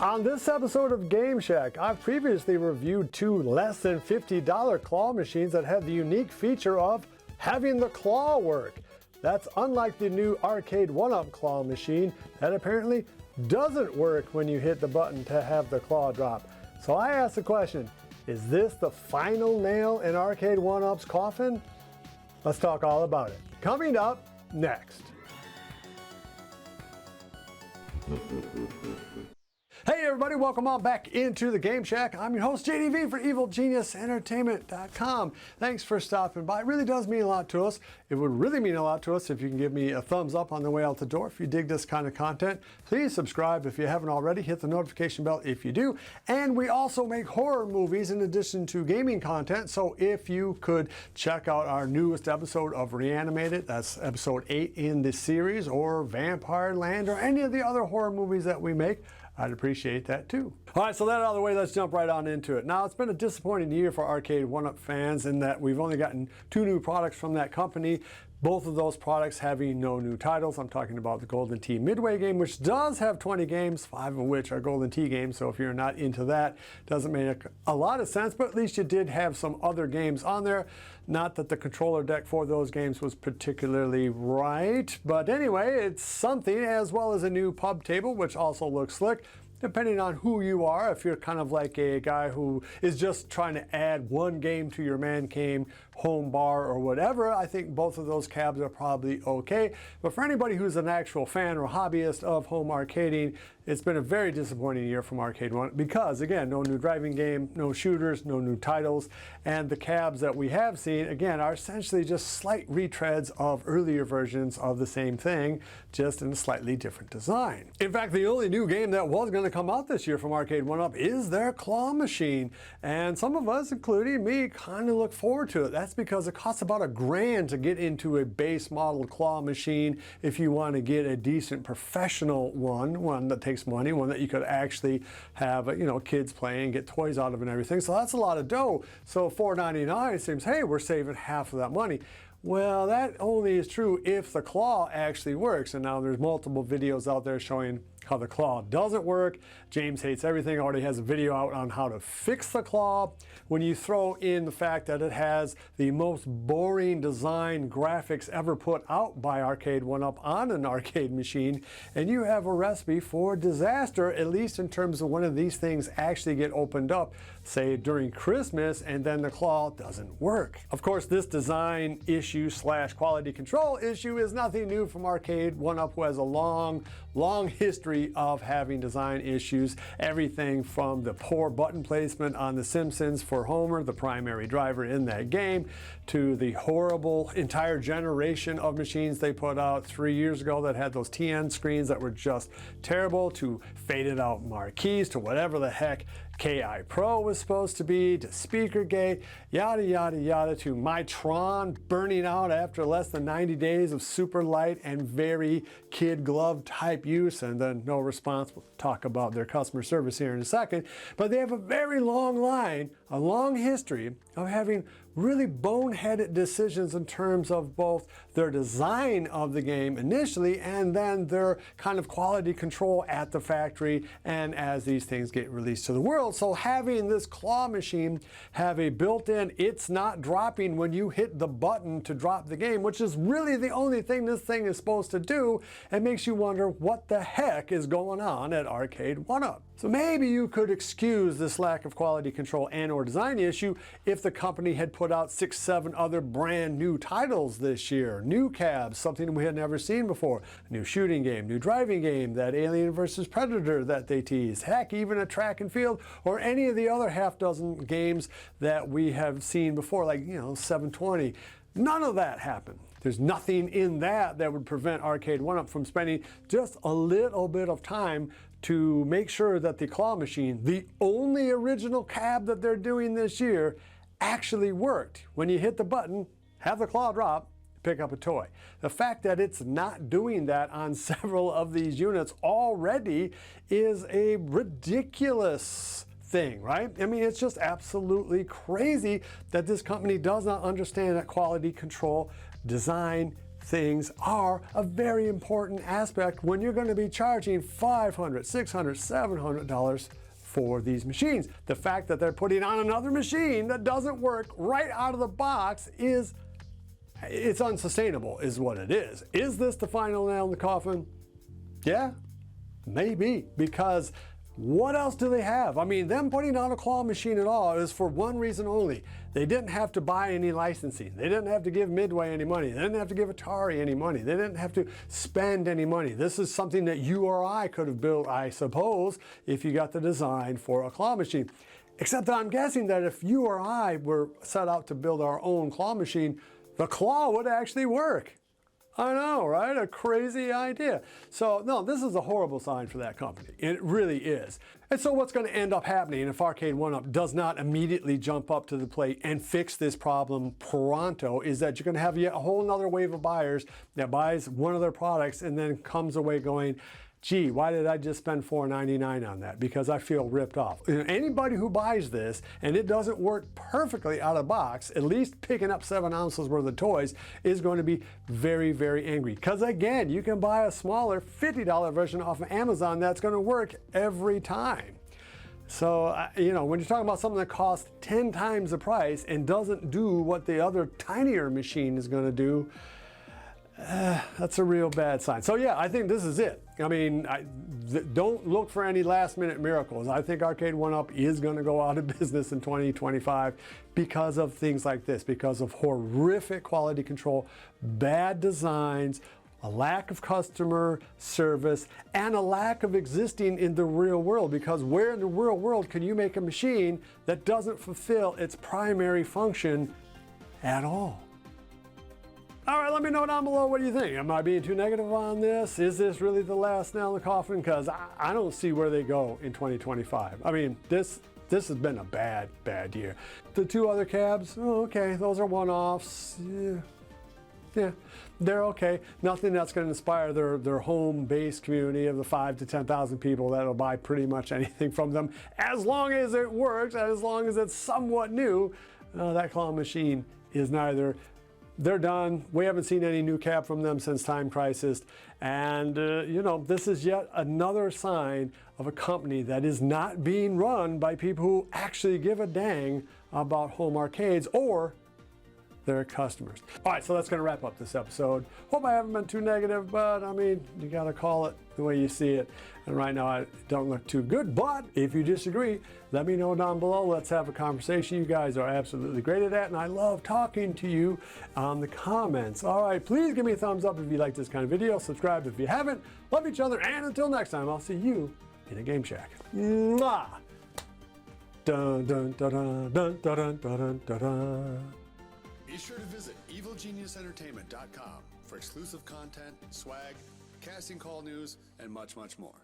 On this episode of Game Shack, I've previously reviewed two less than $50 claw machines that had the unique feature of having the claw work. That's unlike the new Arcade1up Claw Machine that apparently doesn't work when you hit the button to have the claw drop. So I asked the question, is this the final nail in Arcade1up's coffin? Let's talk all about it. Coming up next. Hey everybody, welcome on back into the Game Shack. I'm your host JDV for EvilGeniusEntertainment.com. Thanks for stopping by. It really does mean a lot to us. It would really mean a lot to us if you can give me a thumbs up on the way out the door if you dig this kind of content. Please subscribe if you haven't already. Hit the notification bell if you do. And we also make horror movies in addition to gaming content. So if you could check out our newest episode of Reanimated, that's episode 8 in this series, or Vampire Land, or any of the other horror movies that we make, I'd appreciate that too. All right, so that out of the way, let's jump right on into it. Now, it's been a disappointing year for Arcade1up fans in that we've only gotten 2 new products from that company. Both of those products having no new titles. I'm talking about the Golden Tee Midway game, which does have 20 games, 5 of which are Golden Tee games. So if you're not into that, doesn't make a lot of sense, but at least you did have some other games on there. Not that the controller deck for those games was particularly right, but anyway, it's something, as well as a new pub table, which also looks slick. Depending on who you are, if you're kind of like a guy who is just trying to add one game to your man cave, home bar, or whatever, I think both of those cabs are probably okay. But for anybody who's an actual fan or hobbyist of home arcading, it's been a very disappointing year from Arcade1 because, again, no new driving game, no shooters, no new titles, and the cabs that we have seen, again, are essentially just slight retreads of earlier versions of the same thing, just in a slightly different design. In fact, the only new game that was going to come out this year from Arcade1up is their claw machine, and some of us, including me, kind of look forward to it. That's because it costs about $1,000 to get into a base model claw machine if you want to get a decent professional one that takes money, one that you could actually have, kids playing, get toys out of and everything. So that's a lot of dough. So $4.99 seems, hey, we're saving half of that money. Well, that only is true if the claw actually works. And now there's multiple videos out there showing how the claw doesn't work. James Hates Everything already has a video out on how to fix the claw. When you throw in the fact that it has the most boring design graphics ever put out by Arcade1up on an arcade machine, and you have a recipe for disaster, at least in terms of when of these things actually get opened up, say during Christmas, and then the claw doesn't work. Of course, this design issue / quality control issue is nothing new from Arcade1up, who has a long history of having design issues. Everything from the poor button placement on The Simpsons for Homer, the primary driver in that game, to the horrible entire generation of machines they put out 3 years ago that had those TN screens that were just terrible, to faded out marquees, to whatever the heck KI Pro was supposed to be, to Speakergate, yada yada yada, to my Tron burning out after less than 90 days of super light and very kid glove type use, and then no response. We'll talk about their customer service here in a second. But they have a very long line, a long history of having really boneheaded decisions in terms of both their design of the game initially and then their kind of quality control at the factory and as these things get released to the world. So having this claw machine have a built-in, it's not dropping when you hit the button to drop the game, which is really the only thing this thing is supposed to do, and makes you wonder what the heck is going on at Arcade1up. So maybe you could excuse this lack of quality control and or design issue if the company had put out 6, 7 other brand new titles this year. New cabs, something we had never seen before. A new shooting game, new driving game, that Alien vs. Predator that they teased. Heck, even a track and field or any of the other half dozen games that we have seen before, like, 720. None of that happened. There's nothing in that would prevent Arcade1up from spending just a little bit of time to make sure that the claw machine, the only original cab that they're doing this year, actually worked. When you hit the button, have the claw drop, pick up a toy. The fact that it's not doing that on several of these units already is a ridiculous thing, right? I mean, it's just absolutely crazy that this company does not understand that quality control, design, things are a very important aspect when you're going to be charging $500, $600, $700 for these machines. The fact that they're putting on another machine that doesn't work right out of the box it's unsustainable is what it is. Is this the final nail in the coffin? Yeah, maybe, because what else do they have? I mean, them putting out a claw machine at all is for one reason only. They didn't have to buy any licensing. They didn't have to give Midway any money. They didn't have to give Atari any money. They didn't have to spend any money. This is something that you or I could have built, I suppose, if you got the design for a claw machine. Except that I'm guessing that if you or I were set out to build our own claw machine, the claw would actually work. I know, right? A crazy idea. So, no, this is a horrible sign for that company. It really is. And so what's going to end up happening if Arcade1up does not immediately jump up to the plate and fix this problem pronto is that you're going to have yet a whole other wave of buyers that buys one of their products and then comes away going, gee, why did I just spend $4.99 on that? Because I feel ripped off. Anybody who buys this and it doesn't work perfectly out of the box, at least picking up 7 ounces worth of toys, is going to be very, very angry. Because again, you can buy a smaller $50 version off of Amazon that's going to work every time. So, you know, when you're talking about something that costs 10 times the price and doesn't do what the other tinier machine is going to do, that's a real bad sign. So yeah, I think this is it. I mean, don't look for any last minute miracles. I think Arcade1up is going to go out of business in 2025 because of things like this, because of horrific quality control, bad designs, a lack of customer service, and a lack of existing in the real world. Because where in the real world can you make a machine that doesn't fulfill its primary function at all? All right, let me know down below, what do you think? Am I being too negative on this? Is this really the last nail in the coffin? Because I don't see where they go in 2025. I mean, this has been a bad, bad year. The 2 other cabs, oh, okay, those are one-offs. Yeah, they're okay. Nothing that's going to inspire their home-based community of the 5,000 to 10,000 people that'll buy pretty much anything from them, as long as it works, and as long as it's somewhat new. That claw machine is neither. They're done. We haven't seen any new cab from them since Time Crisis. And, you know, this is yet another sign of a company that is not being run by people who actually give a dang about home arcades or their customers. All right, so that's going to wrap up this episode. Hope I haven't been too negative, but I mean, you got to call it the way you see it. And right now, I don't look too good, but if you disagree, let me know down below. Let's have a conversation. You guys are absolutely great at that, and I love talking to you on the comments. All right, please give me a thumbs up if you like this kind of video. Subscribe if you haven't. Love each other, and until next time, I'll see you in a Game Shack. Mwah! Dun, dun, dun, dun, dun, dun, dun, dun, dun. Be sure to visit EvilGeniusEntertainment.com for exclusive content, swag, casting call news, and much, much more.